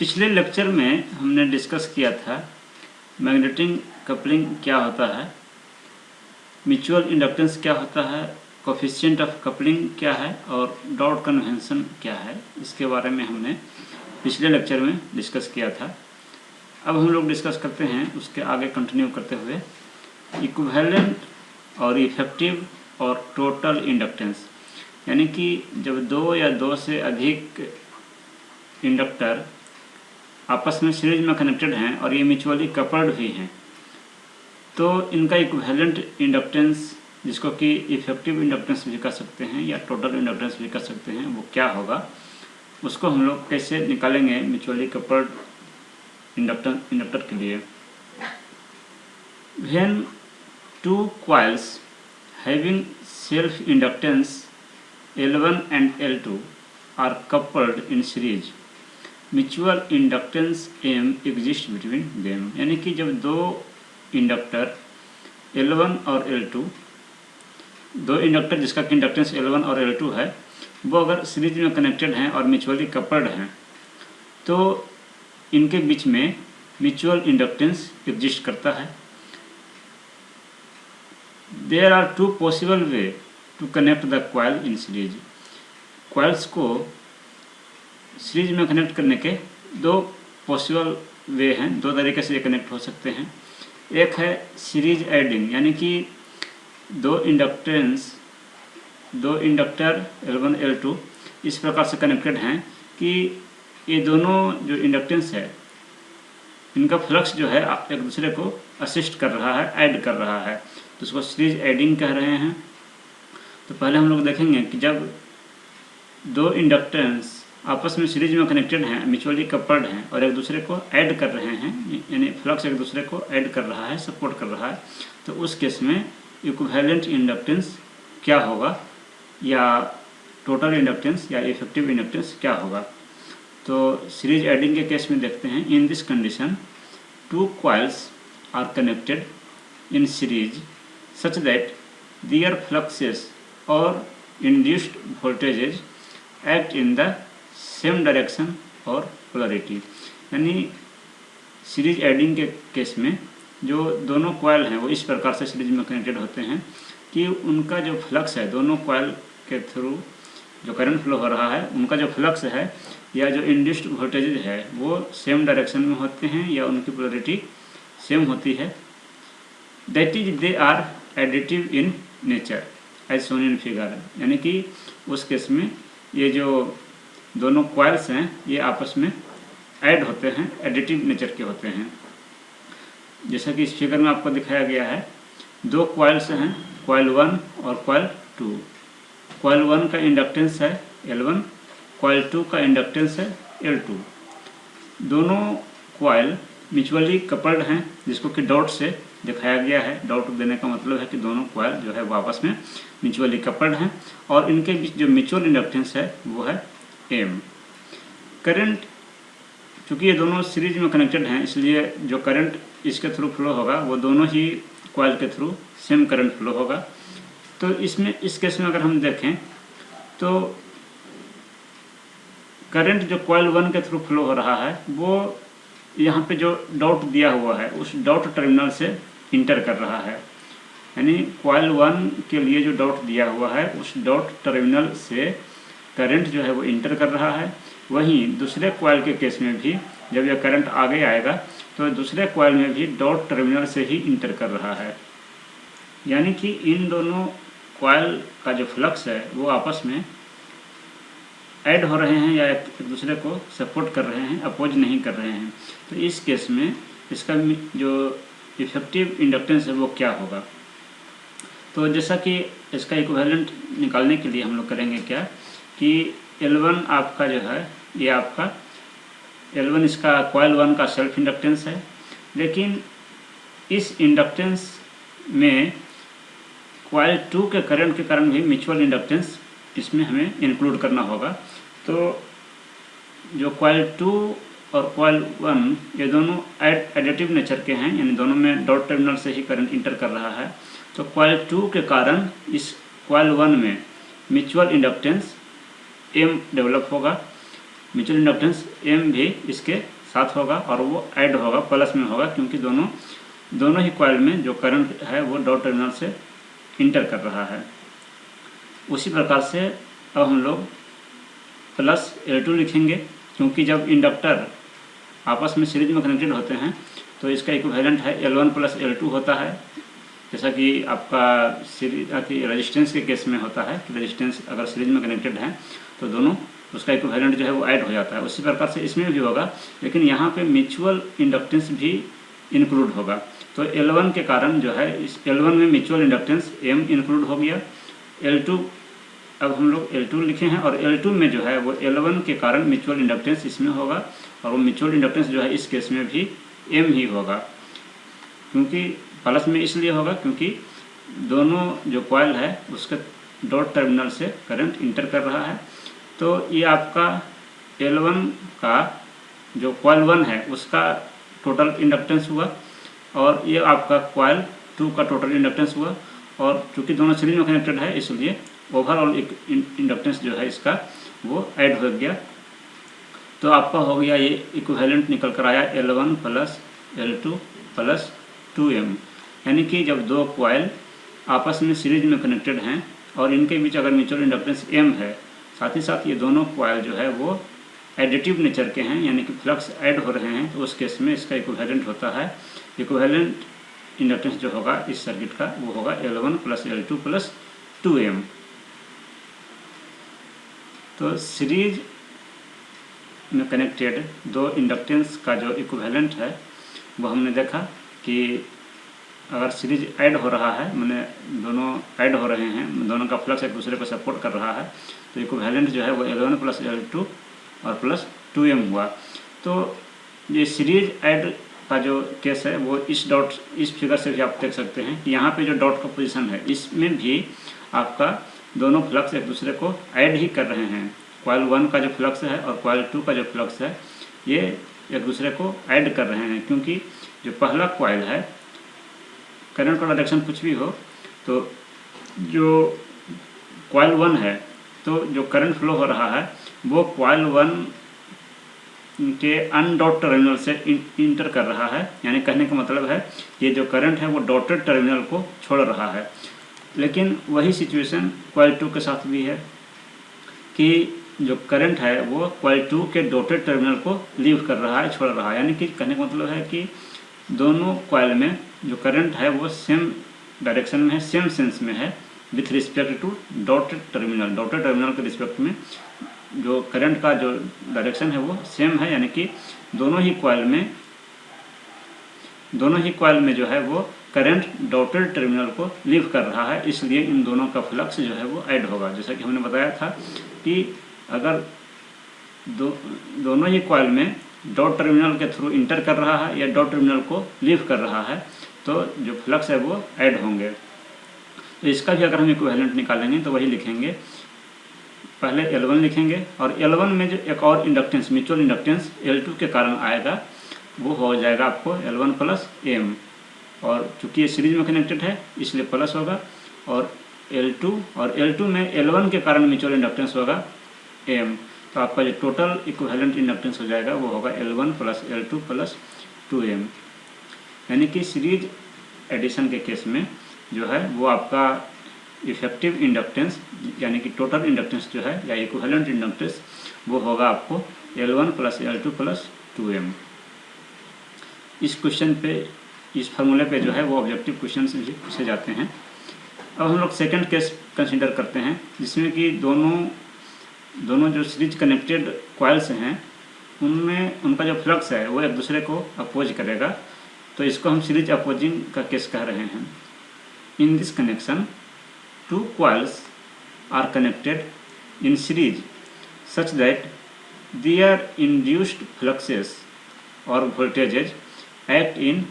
पिछले लेक्चर में हमने डिस्कस किया था मैग्नेटिक कपलिंग क्या होता है, म्यूचुअल इंडक्टेंस क्या होता है, कोफिशिएंट ऑफ कपलिंग क्या है और डॉट कन्वेंशन क्या है। इसके बारे में हमने पिछले लेक्चर में डिस्कस किया था। अब हम लोग डिस्कस करते हैं उसके आगे कंटिन्यू करते हुए इक्विवेलेंट और इफेक्टिव और टोटल इंडक्टेंस, यानी कि जब दो या दो से अधिक इंडक्टर आपस में सीरीज में कनेक्टेड हैं और ये म्यूचुअली कपल्ड भी हैं, तो इनका इक्विवेलेंट इंडक्टेंस, जिसको कि इफेक्टिव इंडक्टेंस भी कह सकते हैं या टोटल इंडक्टेंस भी कह सकते हैं, वो क्या होगा, उसको हम लोग कैसे निकालेंगे म्यूचुअली कपल्ड इंडक्टर के लिए। When two coils having self inductance L1 and L2 are coupled in series, mutual inductance M exist between them, यानी कि जब दो इंडक्टर L1 और L2, दो इंडक्टर जिसका इंडक्टेंस L1 और L2 है, वो अगर सीरीज में कनेक्टेड हैं और म्यूचुअली कपल्ड हैं, तो इनके बीच में म्यूचुअल इंडक्टेंस एग्जिस्ट करता है। There are two possible way to connect the coil in series. Coils को सीरीज में कनेक्ट करने के दो पॉसिबल वे हैं, दो तरीके से ये कनेक्ट हो सकते हैं। एक है सीरीज एडिंग, यानी कि दो इंडक्टर L1 L2 इस प्रकार से कनेक्टेड हैं कि ये दोनों जो इंडक्टेंस है, इनका फ्लक्स जो है एक दूसरे को असिस्ट कर रहा है, ऐड कर रहा है, तो उसको सीरीज एडिंग कह रहे हैं। तो पहले हम लोग देखेंगे कि जब दो इंडक्टेंस आपस में सीरीज में कनेक्टेड हैं, म्यूचुअली कपल्ड हैं और एक दूसरे को ऐड कर रहे हैं, यानी फ्लक्स एक दूसरे को ऐड कर रहा है, सपोर्ट कर रहा है, तो उस केस में इक्विवेलेंट इंडक्टेंस क्या होगा या टोटल इंडक्टेंस या इफेक्टिव इंडक्टेंस क्या होगा। तो सीरीज एडिंग के केस में देखते हैं, in this condition two coils are connected in series such that their fluxes और induced voltages act in the same direction और पोलरिटी, यानी सीरीज एडिंग के केस में जो दोनों कॉइल हैं वो इस प्रकार से सीरीज में कनेक्टेड होते हैं कि उनका जो फ्लक्स है, दोनों कॉइल के थ्रू जो करंट फ्लो हो रहा है, उनका जो फ्लक्स है या जो इंड्यूस्ड वोल्टेज है वो सेम डायरेक्शन में होते हैं या उनकी पोलरिटी सेम होती है। That is they are additive in nature as shown in figure, यानी कि उस केस में ये जो दोनों कॉइल्स हैं ये आपस में ऐड होते हैं, एडिटिव नेचर के होते हैं। जैसा कि इस फिगर में आपको दिखाया गया है, दो कॉइल्स हैं, कॉइल 1 और कॉइल 2। कॉइल 1 का इंडक्टेंस है L1, कॉइल 2 का इंडक्टेंस है L2। दोनों कॉइल म्यूचुअली कपल्ड हैं, जिसको कि डॉट से दिखाया गया है। डॉट देने का मतलब है कि दोनों कॉइल जो है वो आपस में म्यूचुअली कपल्ड हैं और इनके बीच जो म्यूचुअल इंडक्टेंस है वो है M। करंट, चूँकि ये दोनों सीरीज में कनेक्टेड हैं, इसलिए जो करंट इसके थ्रू फ्लो होगा वो दोनों ही कॉइल के थ्रू सेम करंट फ्लो होगा। तो इसमें इस केस में अगर हम देखें तो करंट जो कॉइल 1 के थ्रू फ्लो हो रहा है वो यहाँ पे जो डॉट दिया हुआ है उस डॉट टर्मिनल से इंटर कर रहा है, यानी कॉइल 1 के लिए जो डॉट दिया हुआ है उस डॉट टर्मिनल से करंट जो है वो इंटर कर रहा है। वहीं दूसरे कॉइल के केस में भी जब यह करंट आगे आएगा तो दूसरे कॉइल में भी डॉट टर्मिनल से ही इंटर कर रहा है, यानी कि इन दोनों कॉइल का जो फ्लक्स है वो आपस में ऐड हो रहे हैं या एक दूसरे को सपोर्ट कर रहे हैं, अपोज नहीं कर रहे हैं। तो इस केस में इसका जो इफेक्टिव इंडक्टेंस है वो क्या होगा। तो जैसा कि इसका इक्विवेलेंट निकालने के लिए हम लोग करेंगे क्या कि L1 आपका जो है ये आपका L1 इसका कॉइल 1 का सेल्फ इंडक्टेंस है, लेकिन इस इंडक्टेंस में कॉइल 2 के करंट के कारण भी म्यूचुअल इंडक्टेंस इसमें हमें इंक्लूड करना होगा। तो जो कॉइल 2 और कॉइल 1 ये दोनों एडिटिव नेचर के हैं, यानी दोनों में डॉट टर्मिनल से ही करंट इंटर कर रहा है। तो कॉइल 2 के कारण इस कॉइल 1 में म्यूचुअल इंडक्टेंस M डेवलप होगा म्यूचुअल इंडक्टेंस एम भी इसके साथ होगा और वो ऐड होगा, प्लस में होगा, क्योंकि दोनों ही कॉइल में जो करंट है वो डॉट टर्मिनल से इंटर कर रहा है। उसी प्रकार से अब हम लोग प्लस L2 लिखेंगे, क्योंकि जब इंडक्टर आपस में सीरीज में कनेक्टेड होते हैं तो इसका इक्विवेलेंट है L1 प्लस L2 होता है, जैसा कि आपका सीरीज की रेजिस्टेंस के केस में होता है कि रेजिस्टेंस अगर सीरीज में कनेक्टेड है तो दोनों उसका इक्विवेलेंट जो है वो ऐड हो जाता है। उसी प्रकार से इसमें भी होगा, लेकिन यहाँ पे म्यूचुअल इंडक्टेंस भी इंक्लूड होगा। तो L1 के कारण जो है इस L1 में म्यूचुअल इंडक्टेंस M इंक्लूड हो गया। L2 अब हम लोग L2 लिखे हैं और L2 में जो है वो L1 के कारण म्यूचुअल इंडक्टेंस इसमें होगा और वो म्यूचुअल इंडक्टेंस जो है इस केस में भी M ही होगा। क्योंकि प्लस में इसलिए होगा क्योंकि दोनों जो कॉइल है उसके डॉट टर्मिनल से करंट इंटर कर रहा है। तो ये आपका L1 का जो कॉइल 1 है उसका टोटल इंडक्टेंस हुआ और ये आपका कॉइल 2 का टोटल इंडक्टेंस हुआ, और चूँकि दोनों सीरीज में कनेक्टेड है इसलिए ओवरऑल इंडक्टेंस जो है इसका वो ऐड हो गया। तो आपका हो गया ये इक्विवेलेंट निकल कर आया L1 plus L2 plus 2M, यानी कि जब दो कॉइल आपस में सीरीज में कनेक्टेड हैं और इनके बीच अगर म्यूचुअल इंडक्टेंस M है, साथ ही साथ ये दोनों कॉइल जो है वो एडिटिव नेचर के हैं, यानी कि फ्लक्स ऐड हो रहे हैं, तो उस केस में इसका इक्विवेलेंट होता है। इक्विवेलेंट इंडक्टेंस जो होगा इस सर्किट का वो होगा L1 plus L2 plus 2M। तो सीरीज में कनेक्टेड दो इंडक्टेंस का जो इक्विवेलेंट है वो हमने देखा कि अगर सीरीज ऐड हो रहा है, मैंने दोनों ऐड हो रहे हैं, दोनों का फ्लक्स एक दूसरे को सपोर्ट कर रहा है, तो इक्विवेलेंट जो है वो L1 प्लस L2 और प्लस 2M हुआ। तो ये सीरीज ऐड का जो केस है वो इस फिगर से भी आप देख सकते हैं कि यहाँ पे जो डॉट का पोजीशन है इसमें भी आपका दोनों फ्लक्स एक दूसरे को ऐड ही कर रहे हैं। कॉइल 1 का जो फ्लक्स है और कॉइल 2 का जो फ्लक्स है ये एक दूसरे को ऐड कर रहे हैं, क्योंकि जो पहला कॉइल है करंट का डायरेक्शन कुछ भी हो तो जो कॉइल 1 है तो जो करंट फ्लो हो रहा है वो कॉइल 1 के अनडॉट टर्मिनल से इंटर कर रहा है, यानी कहने का मतलब है ये जो करंट है वो डॉटेड टर्मिनल को छोड़ रहा है। लेकिन वही सिचुएशन कॉइल 2 के साथ भी है कि जो करंट है वो कॉइल 2 के डॉटेड टर्मिनल को लीव कर रहा है, छोड़ रहा है, यानी कि कहने का मतलब है कि दोनों कॉइल में जो करंट है वो सेम डायरेक्शन में है, सेम सेंस में है with respect to dotted terminal. Dotted terminal के रिस्पेक्ट में जो करंट का जो डायरेक्शन है वो सेम है, यानी कि दोनों ही कॉइल में जो है वो करंट डॉटेड टर्मिनल को लीव कर रहा है, इसलिए इन दोनों का फ्लक्स जो है वो ऐड होगा। जैसा कि हमने बताया था कि अगर दोनों ही कॉइल में डॉट टर्मिनल के थ्रू इंटर कर रहा है या डॉट टर्मिनल को लीव कर रहा है तो जो फ्लक्स है वो ऐड होंगे। तो इसका भी अगर हम इक्विवेलेंट निकालेंगे तो वही लिखेंगे, पहले L1 लिखेंगे और L1 में जो एक और इंडक्टेंस म्यूचुअल इंडक्टेंस L2 के कारण आएगा वो हो जाएगा आपको L1 प्लस M, और चूँकि ये सीरीज में कनेक्टेड है इसलिए प्लस होगा, और L2 में L1 के कारण म्यूचुअल इंडक्टेंस होगा M। तो आपका जो टोटल इक्विवेलेंट इंडक्टेंस हो जाएगा वो होगा L1 plus L2 plus 2M, यानी कि सीरीज एडिशन के केस में जो है वो आपका इफेक्टिव इंडक्टेंस यानी कि टोटल इंडक्टेंस जो है या इक्विवेलेंट इंडक्टेंस वो होगा आपको L1 plus L2 plus 2M। इस क्वेश्चन पे, इस फार्मूले पे जो है वो ऑब्जेक्टिव क्वेश्चन से भी पूछे जाते हैं। अब हम लोग सेकंड केस कंसीडर करते हैं जिसमें कि दोनों जो सीरीज कनेक्टेड कॉइल्स हैं उनमें उनका जो फ्लक्स है वो एक दूसरे को अपोज करेगा, तो इसको हम सीरीज अपोजिंग का केस कह रहे हैं। In this connection two coils are connected in series such that their induced fluxes or voltages act in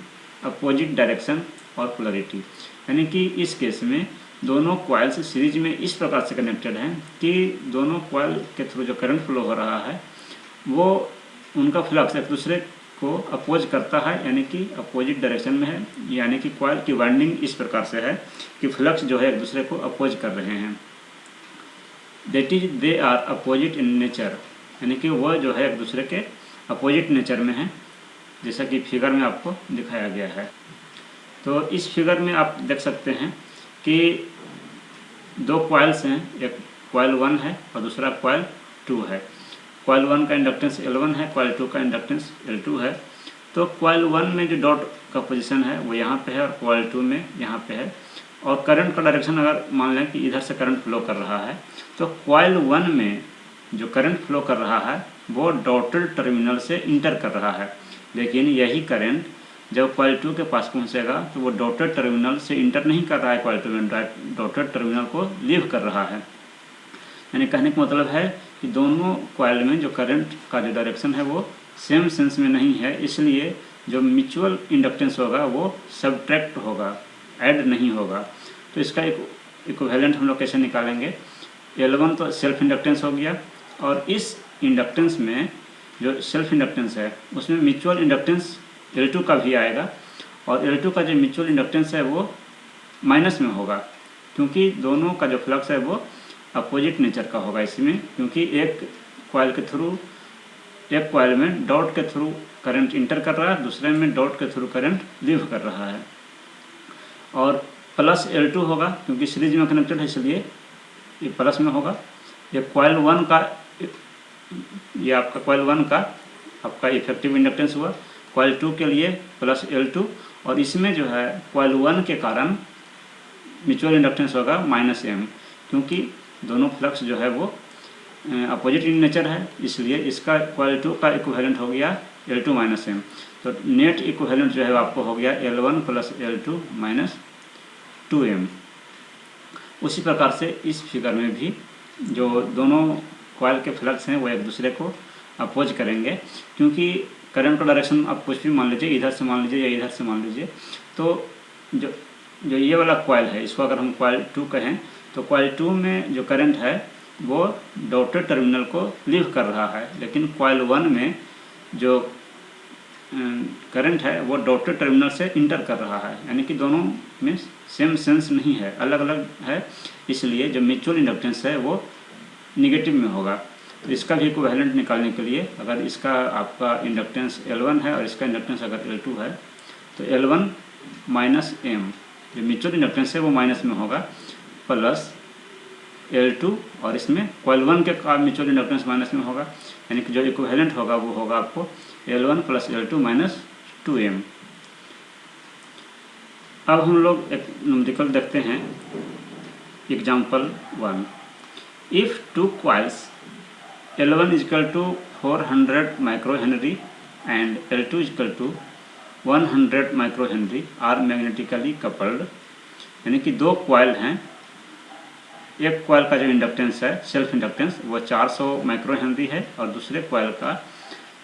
opposite direction or polarity, यानी कि इस केस में दोनों कॉइल्स सीरीज में इस प्रकार से कनेक्टेड हैं कि दोनों कॉइल के थ्रू जो करंट फ्लो हो रहा है वो उनका फ्लक्स एक दूसरे को अपोज करता है, यानी कि अपोजिट डायरेक्शन में है, यानी कि कॉइल की वाइंडिंग इस प्रकार से है कि फ्लक्स जो है एक दूसरे को अपोज कर रहे हैं। That is they are opposite in nature, यानी कि वह जो है एक दूसरे के अपोजिट नेचर में है, जैसा कि फिगर में आपको दिखाया गया है। तो इस फिगर में आप देख सकते हैं कि दो कॉइल्स हैं, एक कॉइल 1 है और दूसरा कॉइल 2 है। कॉइल 1 का इंडक्टेंस L1 है, कॉइल 2 का इंडक्टेंस L2 है। तो कॉइल 1 में जो डॉट का पोजीशन है वो यहाँ पे है और कॉइल 2 में यहाँ पे है। और करंट का डायरेक्शन अगर मान लें कि इधर से करंट फ्लो कर रहा है, तो कॉइल 1 में जो करंट फ्लो कर रहा है वो डॉटेड टर्मिनल से इंटर कर रहा है, लेकिन यही करंट जब कॉइल 2 के पास पहुंचेगा तो वो डॉटेड टर्मिनल से इंटर नहीं कर रहा है, कॉइल 2 में डॉटेड टर्मिनल को लीव कर रहा है। यानी कहने का मतलब है कि दोनों कॉइल में जो करंट का जो डायरेक्शन है वो सेम सेंस में नहीं है, इसलिए जो म्यूचुअल इंडक्टेंस होगा वो सब्ट्रैक्ट होगा, ऐड नहीं होगा। तो इसका एक इक्विवेलेंट हम लोग कैसे निकालेंगे? L1 तो सेल्फ इंडक्टेंस हो गया, और इस इंडक्टेंस में जो सेल्फ इंडक्टेंस है उसमें म्यूचुअल इंडक्टेंस L2 का भी आएगा, और L2 का जो म्यूचुअल इंडक्टेंस है वो माइनस में होगा, क्योंकि दोनों का जो फ्लक्स है वो अपोजिट नेचर का होगा इसमें, क्योंकि एक कॉइल में डॉट के थ्रू करंट इंटर कर रहा है, दूसरे में डॉट के थ्रू करंट लीव कर रहा है। और प्लस L2 होगा क्योंकि सीरीज में कनेक्टेड है, इसलिए ये प्लस में होगा। ये कॉइल 1 का, ये आपका कॉइल 1 का आपका इफेक्टिव इंडक्टेंस हुआ, कॉइल 2 के लिए प्लस L2, और इसमें जो है कॉइल 1 के कारण म्यूचुअल इंडक्टेंस होगा -M, क्योंकि दोनों फ्लक्स जो है वो अपोजिट इन नेचर है, इसलिए इसका कॉइल 2 का इक्विवेलेंट हो गया L2 -M। तो नेट इक्विवेलेंट जो है आपको हो गया L1 + L2 - 2M। उसी प्रकार से इस फिगर में भी जो दोनों कॉइल के फ्लक्स हैं वो एक दूसरे को अपोज करेंगे, क्योंकि करंट का डायरेक्शन आप कुछ भी मान लीजिए, इधर से मान लीजिए या इधर से मान लीजिए। तो जो ये वाला कॉइल है इसको अगर हम कॉइल 2 कहें, तो कॉइल 2 में जो करंट है वो डॉटेड टर्मिनल को लीव कर रहा है, लेकिन कॉइल 1 में जो करंट है वो डॉटेड टर्मिनल से इंटर कर रहा है, यानी कि दोनों में सेम सेंस नहीं है, अलग अलग है, इसलिए जो म्यूचुअल इंडक्टेंस है वो निगेटिव में होगा। तो इसका भी इक्विवेलेंट निकालने के लिए अगर इसका आपका इंडक्टेंस L1 है और इसका इंडक्टेंस अगर L2 है, तो L1 - M, जो म्यूचुअल इंडक्टेंस है वो माइनस में होगा, प्लस L2, और इसमें कॉइल 1 के का म्यूचुअल इंडक्टेंस माइनस में होगा, यानी कि जो इक्विवेलेंट होगा वो होगा आपको L1 + L2 - 2M। अब हम लोग एक न्यूमेरिकल देखते हैं। Example 1, if two coils L1 = 400 microhenry and L2 = 100 microhenry are magnetically coupled, यानी कि दो कॉइल हैं, एक कॉइल का जो इंडक्टेंस है सेल्फ इंडक्टेंस वो 400 माइक्रोहेनरी है, और दूसरे कॉइल का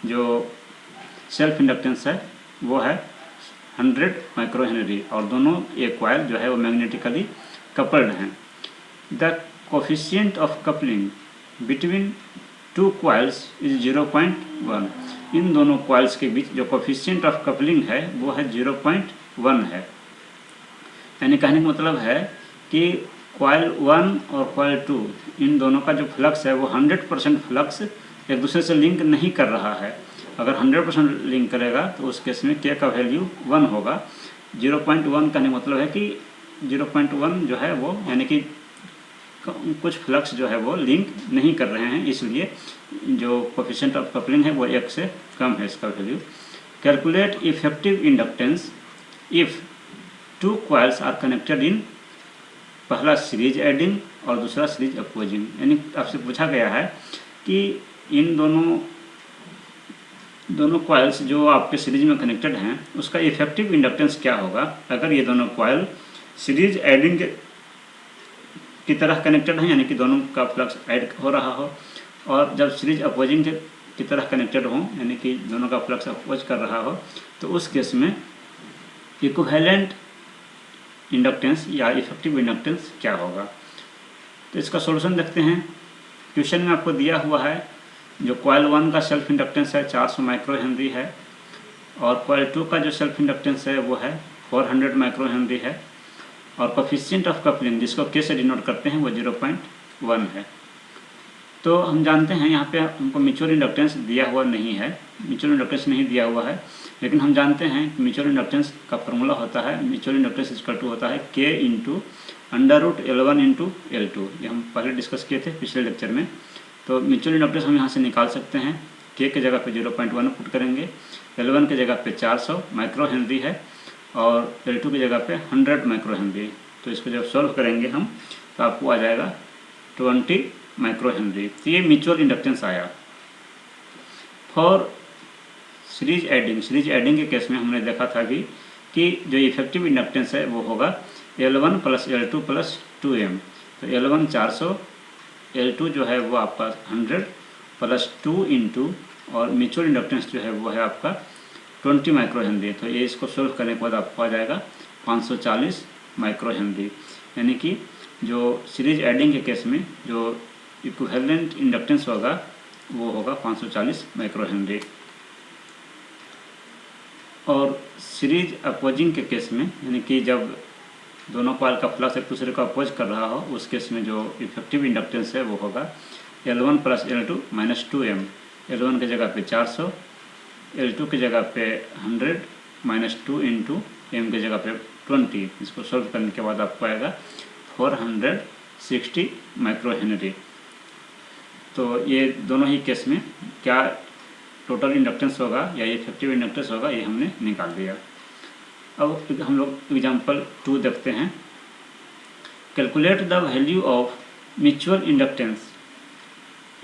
जो सेल्फ इंडक्टेंस है वो है 100 माइक्रोहेनरी, और दोनों एक कॉइल जो है वो मैग्नेटिकली कपल्ड हैं। The coefficient of coupling between two coils is 0.1। इन दोनों कॉइल्स के बीच जो कोफिशिएंट ऑफ कपलिंग है वो है 0.1 है। यानी कहने का मतलब है कि कॉइल 1 और कॉइल 2 इन दोनों का जो फ्लक्स है वो 100% फ्लक्स एक दूसरे से लिंक नहीं कर रहा है। अगर 100% लिंक करेगा तो उस केस में K का वैल्यू 1 होगा। 0.1 कहने का मतलब है कि 0.1 जो है वो यानी कि कुछ फ्लक्स जो है वो लिंक नहीं कर रहे हैं, इसलिए जो कोफिशिएंट ऑफ कपलिंग है वो 1 से कम है इसका value. Calculate effective inductance if two coils are connected in, पहला सीरीज एडिंग और दूसरा सीरीज अपोजिंग। यानी आपसे पूछा गया है कि इन दोनों कॉइल्स जो आपके सीरीज में कनेक्टेड हैं उसका इफेक्टिव इंडक्टेंस क्या होगा अगर ये दोनों कॉइल सीरीज एडिंग की तरह कनेक्टेड हैं, यानी कि दोनों का फ्लक्स ऐड हो रहा हो, और जब सीरीज अपोजिंग की तरह कनेक्टेड हों यानी कि दोनों का फ्लक्स अपोज कर रहा हो, तो उस केस में इक्विवेलेंट इंडक्टेंस या इफेक्टिव इंडक्टेंस क्या होगा। तो इसका सॉल्यूशन देखते हैं। क्वेश्चन में आपको दिया हुआ है जो कॉइल 1 का सेल्फ इंडक्टेंस है 400 माइक्रोहेनरी है, और कॉइल 2 का जो सेल्फ इंडक्टेंस है वो है 400 माइक्रोहेनरी है, और कोफिशिएंट ऑफ कपलिंग जिसको K से डिनोट करते हैं वो 0.1 है। तो हम जानते हैं यहाँ पे हमको म्यूचुअल इंडक्टेंस दिया हुआ नहीं है, म्यूचुअल इंडक्टेंस नहीं दिया हुआ है, लेकिन हम जानते हैं कि म्यूचुअल इंडक्टेंस का फॉर्मूला होता है, म्यूचुअल इंडक्टेंस इक्वल टू होता है K into √L1 into L2। ये हम पहले डिस्कस किए थे पिछले लेक्चर में। तो म्यूचुअल इंडक्टेंस हम यहाँ से निकाल सकते हैं। K के जगह पे 0.1 पुट करेंगे, L1 के जगह पे 400 माइक्रो हेनरी है और L2 की जगह पे 100 माइक्रो हेनरी। तो इसको जब सॉल्व करेंगे हम तो आपको आ जाएगा 20 माइक्रो हेनरी। तो ये म्यूचुअल इंडक्टेंस आया। फॉर सीरीज एडिंग के केस में हमने देखा था कि जो इफेक्टिव इंडक्टेंस है वो होगा L1 plus L2 plus 2M। तो L1 400, L2 जो है वो आपका 100 प्लस 2 इंटू और म्यूचुअल इंडक्टेंस जो है वो है आपका 20 माइक्रो हेनरी। तो ये इसको सोल्व करने के बाद आपको आ जाएगा 540 माइक्रो हेनरी। यानी कि जो सीरीज एडिंग के केस में जो इक्विवेलेंट इंडक्टेंस होगा वो होगा 540 माइक्रो हेनरी। और सीरीज अपोजिंग के केस में यानी कि जब दोनों कॉइल का फ्लक्स एक दूसरे को अपोज कर रहा हो उस केस में जो इफेक्टिव इंडक्टेंस है वो होगा L1 plus L2 minus 2M। L1 की जगह पे 400, L2 की जगह पे 100 माइनस 2 इंटू M की जगह पे 20। इसको सॉल्व करने के बाद आपको आएगा 460 माइक्रो हेनरी। तो ये दोनों ही केस में क्या टोटल इंडक्टेंस होगा या इफेक्टिव इंडक्टेंस होगा ये हमने निकाल दिया। अब हम लोग एग्जांपल 2 देखते हैं। Calculate the value of mutual inductance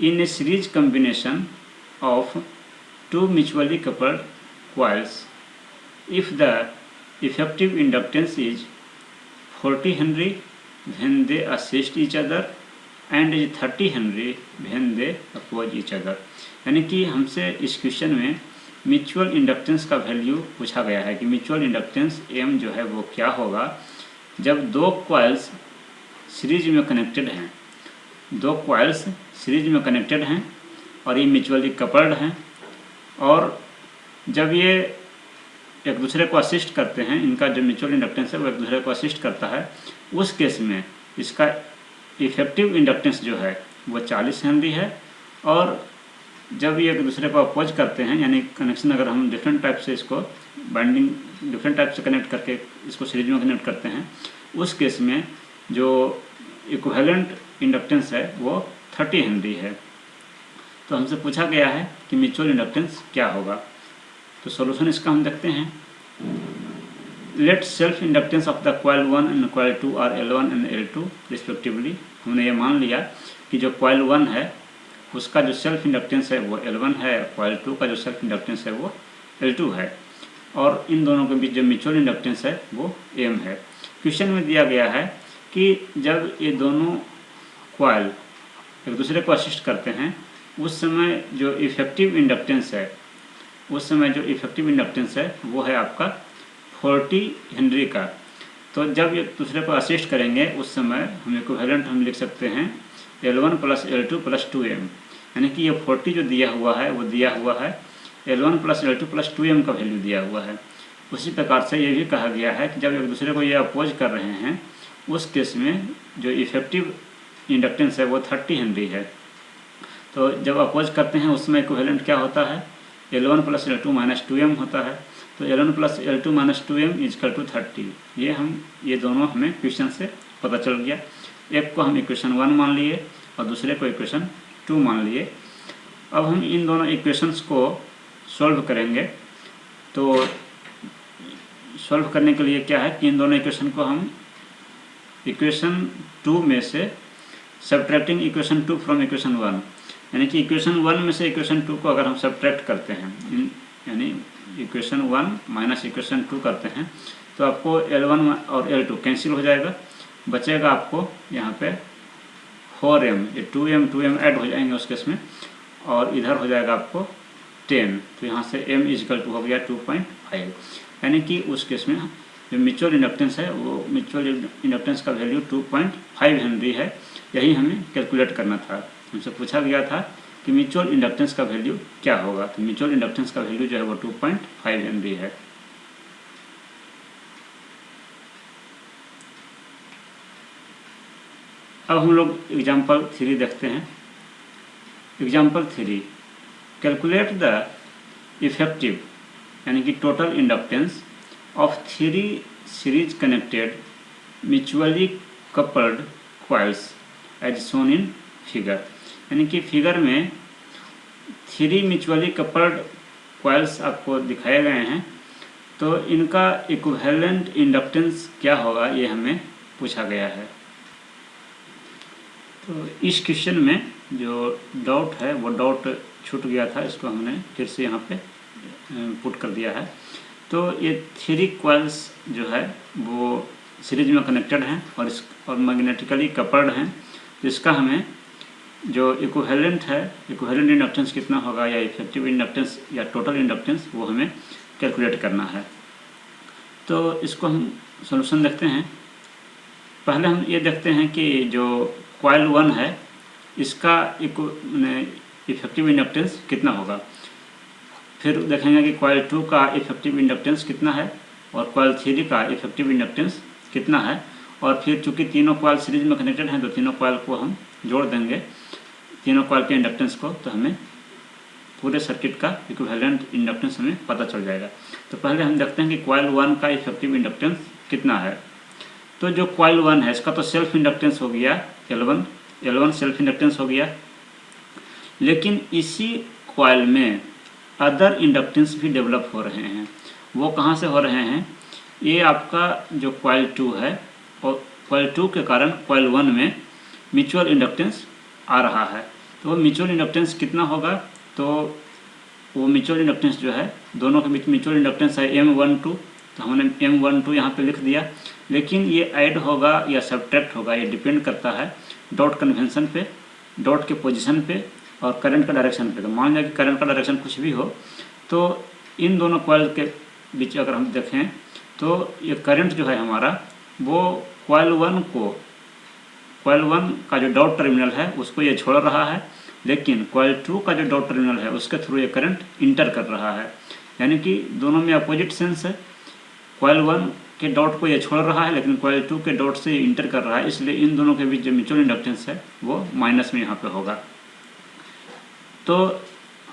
in A series combination of 2 mutually coupled coils if the effective inductance is 40 Henry when they assist each other and is 30 Henry when they oppose each other। यानी कि हमसे इस question में mutual inductance का value पूछा गया है कि म्यूचुअल इंडक्टेंस M जो है वो क्या होगा जब दो कॉइल्स सीरीज में कनेक्टेड हैं, दो कॉइल्स सीरीज में कनेक्टेड हैं और ये म्यूचुअली कपल्ड हैं और जब ये एक दूसरे को असिस्ट करते हैं, इनका जो म्यूचुअल इंडक्टेंस है वो एक दूसरे को असिस्ट करता है, उस केस में इसका इफेक्टिव इंडक्टेंस जो है वो 40 हेनरी है। और जब ये एक दूसरे को अपोज करते हैं यानी कनेक्शन अगर हम डिफरेंट टाइप से इसको बाइंडिंग डिफरेंट टाइप से कनेक्ट करके इसको सीरीज में कनेक्ट करते हैं, उस केस में जो इक्विवेलेंट इंडक्टेंस है वो 30 हेनरी है। तो हमसे पूछा गया है कि म्यूचुअल इंडक्टेंस क्या होगा। तो सॉल्यूशन इसका हम देखते हैं। Let self inductance of the coil 1 and coil 2 are L1 and L2 respectively. हमने ये मान लिया कि जो कॉइल 1 है उसका जो सेल्फ इंडक्टेंस है वो L1 है, कॉइल 2 का जो सेल्फ इंडक्टेंस है वो L2 है और इन दोनों के बीच जो म्यूचुअल इंडक्टेंस है वो M है। क्वेश्चन में दिया गया है कि जब ये दोनों कॉइल एक दूसरे को असिस्ट करते हैं उस समय जो इफेक्टिव इंडक्टेंस है वो है आपका 40 हेनरी का। तो जब एक दूसरे को असिस्ट करेंगे उस समय हम इक्विवेलेंट हम लिख सकते हैं L1 plus L2 plus 2M। यानी कि ये 40 जो दिया हुआ है वो दिया हुआ है L1 plus L2 plus 2M का वैल्यू दिया हुआ है। उसी प्रकार से ये भी कहा गया है कि जब एक दूसरे को ये अपोज कर रहे हैं उस केस में जो इफेक्टिव इंडक्टेंस है वो 30 हेनरी है। तो जब अपोज करते हैं उस समय इक्विवेलेंट क्या होता है L1 plus L2 minus 2M होता है। तो L1 plus L2 minus 2M is equal to 30। ये दोनों हमें क्वेश्चन से पता चल गया। एक को हम इक्वेशन 1 मान लिए और दूसरे को इक्वेशन 2 मान लिए। अब हम इन दोनों इक्वेशंस को सॉल्व करेंगे। तो सॉल्व करने के लिए क्या है कि इन दोनों इक्वेशन को हम इक्वेशन 2 में से सब्ट्रैक्टिंग इक्वेशन 2 फ्रॉम इक्वेशन 1 यानी कि इक्वेशन 1 में से इक्वेशन 2 को अगर हम सब्ट्रैक्ट करते हैं यानी इक्वेशन 1 माइनस इक्वेशन 2 करते हैं तो आपको L1 और L2 कैंसिल हो जाएगा, बचेगा आपको यहाँ पे 4M, ये 2M ऐड हो जाएंगे उस केस में और इधर हो जाएगा आपको 10। तो यहाँ से M इजकल टू हो गया 2.5। यानी कि उस केस में जो म्यूचुअल इंडक्टेंस है वो म्यूचुअल इंडक्टेंस का वैल्यू 2.5 हेनरी है। यही हमें कैलकुलेट करना था। हमसे पूछा गया था कि म्यूचुअल इंडक्टेंस का वैल्यू क्या होगा। तो म्यूचुअल इंडक्टेंस का वैल्यू जो है वो 2.5 हेनरी है। अब हम लोग एग्जाम्पल 3 देखते हैं। एग्जाम्पल 3, कैलकुलेट द इफेक्टिव यानी कि total inductance of 3 series connected mutually coupled coils as shown in figure. यानी कि फिगर में 3 म्यूचुअली कपल्ड कॉइल्स आपको दिखाए गए हैं, तो इनका इक्विवेलेंट इंडक्टेंस क्या होगा ये हमें पूछा गया है। तो इस क्वेश्चन में जो डाउट है वो डाउट छूट गया था, इसको हमने फिर से यहाँ पे पुट कर दिया है। तो ये 3 कॉइल्स जो है वो सीरीज में कनेक्टेड हैं और मैग्नेटिकली कपल्ड हैं। तो इसका हमें जो इक्विवेलेंट है, इक्विवेलेंट इंडक्टेंस कितना होगा या इफेक्टिव इंडक्टेंस या टोटल इंडक्टेंस, वो हमें कैलकुलेट करना है। तो इसको हम सॉल्यूशन देखते हैं। पहले हम ये देखते हैं कि जो कॉइल 1 है इसका इफेक्टिव इंडक्टेंस कितना होगा। फिर देखेंगे कि कॉइल 2 का इफेक्टिव इंडक्टेंस कितना है और कॉइल 3 का इफेक्टिव इंडक्टेंस कितना है। और फिर चूंकि तीनों कॉइल सीरीज में कनेक्टेड हैं तो तीनों कॉइल को हम जोड़ देंगे, तीनों कॉइल के इंडक्टेंस को, तो हमें पूरे सर्किट का इक्विवेलेंट इंडक्टेंस हमें पता चल जाएगा। तो पहले हम देखते हैं कि कॉइल 1 का इफेक्टिव इंडक्टेंस कितना है। तो जो कॉइल 1 है इसका तो सेल्फ इंडक्टेंस हो गया L1 सेल्फ इंडक्टेंस हो गया, लेकिन इसी कॉइल में अदर इंडक्टेंस भी डेवलप हो रहे हैं। वो कहाँ से हो रहे हैं, ये आपका जो कॉइल 2 है और कॉइल 2 के कारण कॉइल 1 में म्यूचुअल इंडक्टेंस आ रहा है। तो वो म्यूचुअल इंडक्टेंस कितना होगा, तो वो म्यूचुअल इंडक्टेंस जो है दोनों के बीच म्यूचुअल इंडक्टेंस है M12, तो हमने M12 यहाँ पे लिख दिया। लेकिन ये ऐड होगा या सब्ट्रैक्ट होगा ये डिपेंड करता है डॉट कन्वेंशन पे, डॉट के पोजीशन पे और करंट का डायरेक्शन पे। तो मान लिया कि करंट का डायरेक्शन कुछ भी हो, तो इन दोनों कॉइल के बीच अगर हम देखें तो ये करंट जो है हमारा वो कॉइल 1 का जो डॉट टर्मिनल है उसको ये छोड़ रहा है, लेकिन कॉइल 2 का जो डॉट टर्मिनल है उसके थ्रू ये करंट इंटर कर रहा है। यानी कि दोनों में अपोजिट सेंस है। कॉइल 1 के डॉट को ये छोड़ रहा है लेकिन कॉइल 2 के डॉट से इंटर कर रहा है, इसलिए इन दोनों के बीच जो म्यूचुअल इंडक्टेंस है वो माइनस में यहाँ पे होगा। तो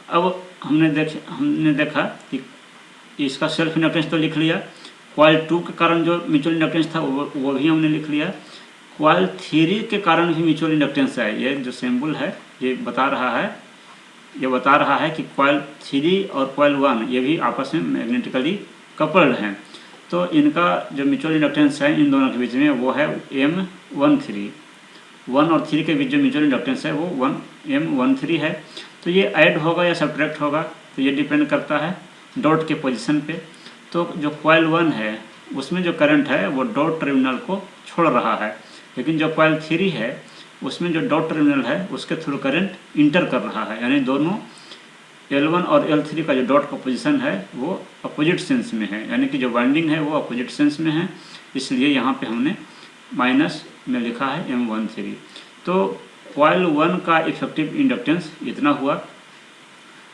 अब हमने देखा कि इसका सेल्फ इंडक्टेंस तो लिख लिया, कॉइल 2 के कारण जो म्यूचुअल इंडक्टेंस था वो भी हमने लिख लिया, कॉइल 3 के कारण भी म्यूचुअल इंडक्टेंस है। ये जो सिंबल है ये बता रहा है कि कॉइल 3 और कॉइल 1 ये भी आपस में मैग्नेटिकली कपल्ड हैं। तो इनका जो म्यूचुअल इंडक्टेंस है इन दोनों के बीच में वो है M13। 1 और 3 के बीच जो म्यूचुअल इंडक्टेंस है वो M13 है। तो ये ऐड होगा या सब्ट्रैक्ट होगा तो ये डिपेंड करता है डॉट के पोजीशन पे। तो जो कॉइल 1 है उसमें जो करंट है वो डॉट टर्मिनल को छोड़ रहा है, लेकिन जो कॉइल 3 है उसमें जो डॉट टर्मिनल है उसके थ्रू करंट इंटर कर रहा है। यानी दोनों L1 और L3 का जो डॉट का पोजीशन है वो अपोजिट सेंस में है, यानी कि जो वाइंडिंग है वो अपोजिट सेंस में है, इसलिए यहाँ पे हमने माइनस में लिखा है M13। तो कॉइल 1 का इफेक्टिव इंडक्टेंस इतना हुआ।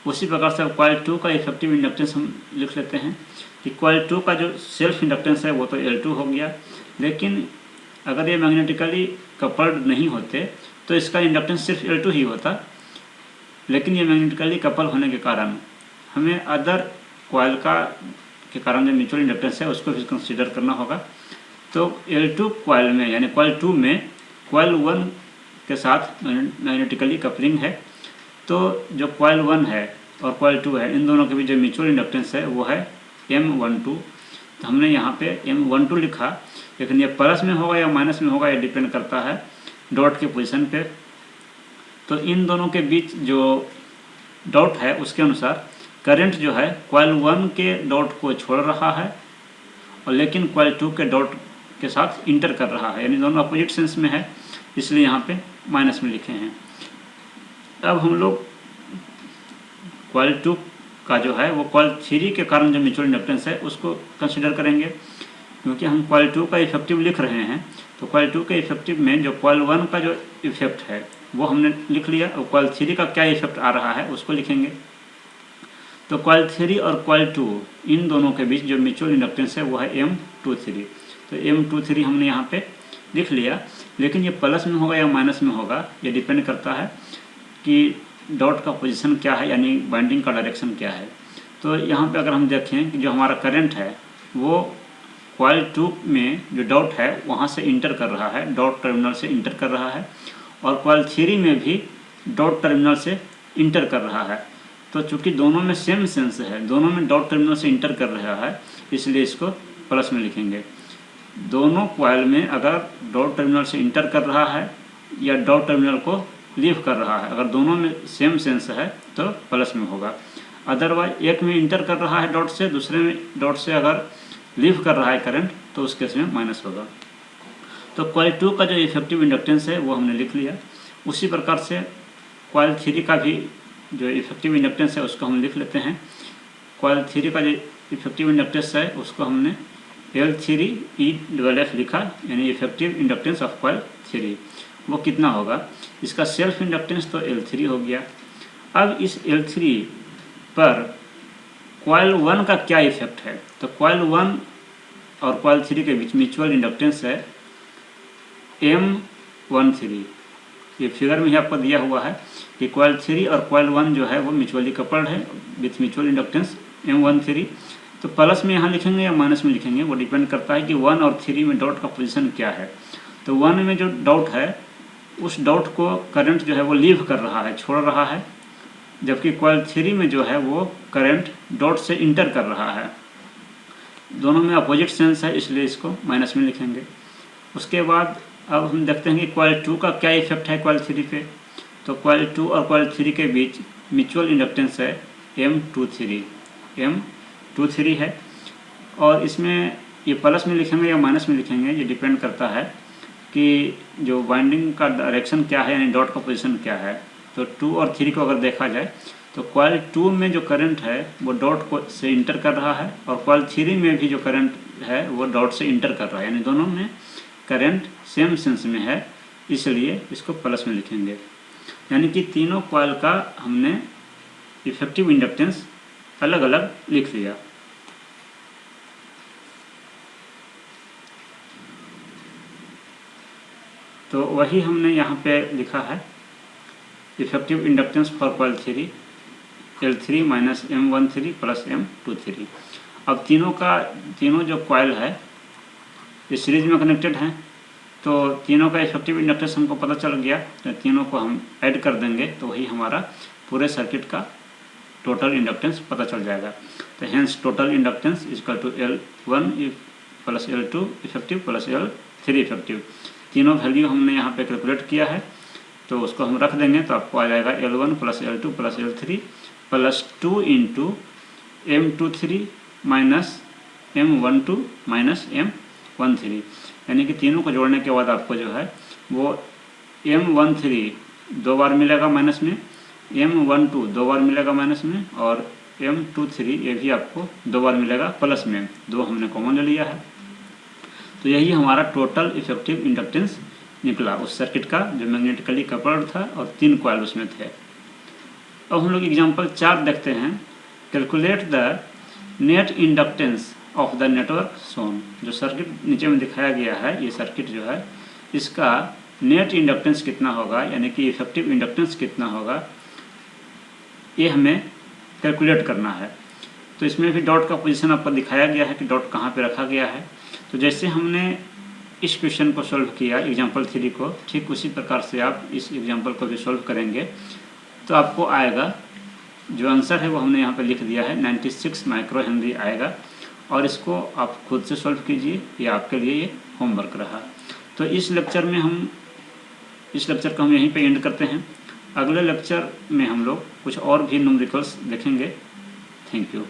उसी प्रकार से कॉइल 2 का इफेक्टिव इंडक्टेंस हम लिख लेते हैं कि कॉइल 2 का जो सेल्फ इंडक्टेंस है वो तो L2 हो गया, लेकिन अगर ये मैग्नेटिकली कपल्ड नहीं होते तो इसका इंडक्टेंस सिर्फ L2 ही होता, लेकिन ये मैग्नेटिकली कपल होने के कारण हमें अदर कॉइल के कारण जो म्यूचुअल इंडक्टेंस है उसको भी कंसीडर करना होगा। तो L2 कॉइल में यानी कॉइल 2 में कॉइल 1 के साथ मैग्नेटिकली कपलिंग है। तो जो कॉइल 1 है और कॉइल 2 है इन दोनों के बीच जो म्यूचुअल इंडक्टेंस है वो है M12। तो हमने यहाँ पे M12 लिखा, लेकिन ये प्लस में होगा या माइनस में होगा ये डिपेंड करता है डॉट के पोजीशन पे। तो इन दोनों के बीच जो डॉट है उसके अनुसार करंट जो है कॉइल 1 के डॉट को छोड़ रहा है और लेकिन कॉइल 2 के डॉट के साथ इंटर कर रहा है, यानी दोनों अपोजिट सेंस में है, इसलिए यहाँ पे माइनस में लिखे हैं। अब हम लोग कॉइल 2 का जो है वो कॉइल 3 के कारण जो म्यूचुअल इंडक्टेंस है उसको कंसिडर करेंगे, क्योंकि हम कॉइल 2 का इफेक्टिव लिख रहे हैं। तो कॉइल 2 के इफेक्टिव में जो कॉइल 1 का जो इफेक्ट है वो हमने लिख लिया, और कॉइल 3 का क्या इफेक्ट आ रहा है उसको लिखेंगे। तो कॉइल 3 और कॉइल 2 इन दोनों के बीच जो म्यूचुअल इंडक्टेंस है वो है M23। तो M23 हमने यहाँ पे लिख लिया, लेकिन ये प्लस में होगा या माइनस में होगा ये डिपेंड करता है कि डॉट का पोजीशन क्या है, यानी बाइंडिंग का डायरेक्शन क्या है। तो यहाँ पे अगर हम देखें कि जो हमारा करंट है वो कॉइल 2 में जो डॉट है वहाँ से इंटर कर रहा है, डॉट टर्मिनल से इंटर कर रहा है, और कॉइल 3 में भी डॉट टर्मिनल से इंटर कर रहा है। तो चूंकि दोनों में सेम सेंस है, दोनों में डॉट टर्मिनल से इंटर कर रहा है, इसलिए इसको प्लस में लिखेंगे। दोनों कॉइल में अगर डॉट टर्मिनल से इंटर कर रहा है या डॉट टर्मिनल को लीव कर रहा है, अगर दोनों में सेम सेंस है तो प्लस में होगा। अदरवाइज एक में इंटर कर रहा है डॉट से, दूसरे में डॉट से अगर लीव कर रहा है करंट, तो उस केस में माइनस होगा। तो कॉइल 2 का जो इफेक्टिव इंडक्टेंस है वो हमने लिख लिया। उसी प्रकार से कॉइल 3 का भी जो इफेक्टिव इंडक्टेंस है उसको हम लिख लेते हैं। कॉइल 3 का जो इफेक्टिव इंडक्टेंस है उसको हमने L3E∆F लिखा, यानी इफेक्टिव इंडक्टेंस ऑफ कॉइल 3। वो कितना होगा, इसका सेल्फ इंडक्टेंस तो L3 हो गया। अब इस L3 पर कॉइल 1 का क्या इफेक्ट है, तो कॉइल 1 और कॉइल 3 के बीच म्यूचुअल इंडक्टेंस है M13। ये फिगर में ही आपको दिया हुआ है कि कॉइल 3 और कॉइल 1 जो है वो म्यूचुअली कपल्ड है विथ म्यूचुअल इंडक्टेंस M13। तो प्लस में यहाँ लिखेंगे या माइनस में लिखेंगे, वो डिपेंड करता है कि 1 और 3 में डॉट का पोजीशन क्या है। तो 1 में जो डॉट है उस डॉट को करंट जो है वो लीव कर रहा है, छोड़ रहा है, जबकि कॉइल 3 में जो है वो करंट डॉट से इंटर कर रहा है। दोनों में अपोजिट सेंस है, इसलिए इसको माइनस में लिखेंगे। उसके बाद अब हम देखते हैं कि कॉइल 2 का क्या इफेक्ट है कॉइल 3 पे। तो कॉइल 2 और कॉइल 3 के बीच म्यूचुअल इंडक्टेंस है M23 है, और इसमें ये प्लस में लिखेंगे या माइनस में लिखेंगे, ये डिपेंड करता है कि जो बाइंडिंग का डायरेक्शन क्या है, यानी डॉट का पोजीशन क्या है। तो 2 और 3 को अगर देखा जाए तो कॉइल 2 में जो करंट है वो डॉट को से इंटर कर रहा है, और कॉइल 3 में भी जो करंट है वो डॉट से इंटर कर रहा है, यानी दोनों में करंट सेम सेंस में है, इसलिए इसको प्लस में लिखेंगे। यानी कि तीनों कॉइल का हमने इफेक्टिव इंडक्टेंस अलग अलग लिख लिया। तो वही हमने यहाँ पे लिखा है, effective inductance for coil 3 L3 minus M13 plus M23। अब तीनों जो कॉइल है ये सीरीज में कनेक्टेड हैं, तो तीनों का इफेक्टिव इंडक्टेंस हमको पता चल गया। तो तीनों को हम ऐड कर देंगे तो वही हमारा पूरे सर्किट का टोटल इंडक्टेंस पता चल जाएगा। तो hence total inductance equal to L1 plus L2 effective plus L3 effective. तीनों वैल्यू हमने यहाँ पे कैलकुलेट किया है, तो उसको हम रख देंगे तो आपको आ जाएगा L1 plus L2 plus L3 plus 2 into M23 minus M12 minus M13। यानी कि तीनों को जोड़ने के बाद आपको जो है वो M13 दो बार मिलेगा माइनस में, M12 दो बार मिलेगा माइनस में, और M23 ये भी आपको दो बार मिलेगा प्लस में, दो हमने कॉमन ले लिया है। तो यही हमारा टोटल इफेक्टिव इंडक्टेंस निकला उस सर्किट का जो मैग्नेटिकली कपल्ड था और 3 कॉइल उसमें थे। अब हम लोग एग्जांपल 4 देखते हैं। Calculate the net inductance of the network shown. जो सर्किट नीचे में दिखाया गया है, ये सर्किट जो है इसका नेट इंडक्टेंस कितना होगा, यानी कि इफेक्टिव इंडक्टेंस कितना होगा, ये हमें कैलकुलेट करना है। तो इसमें भी डॉट का पोजीशन आपको दिखाया गया है कि डॉट कहाँ पे रखा गया है। तो जैसे हमने इस क्वेश्चन को सॉल्व किया एग्जाम्पल 3 को, ठीक उसी प्रकार से आप इस एग्जाम्पल को भी सॉल्व करेंगे तो आपको आएगा, जो आंसर है वो हमने यहाँ पे लिख दिया है 96 माइक्रो हेनरी आएगा। और इसको आप खुद से सॉल्व कीजिए, ये आपके लिए ये होमवर्क रहा। तो इस लेक्चर को हम यहीं पे एंड करते हैं। अगले लेक्चर में हम लोग कुछ और भी न्यूमेरिकल्स देखेंगे। Thank you.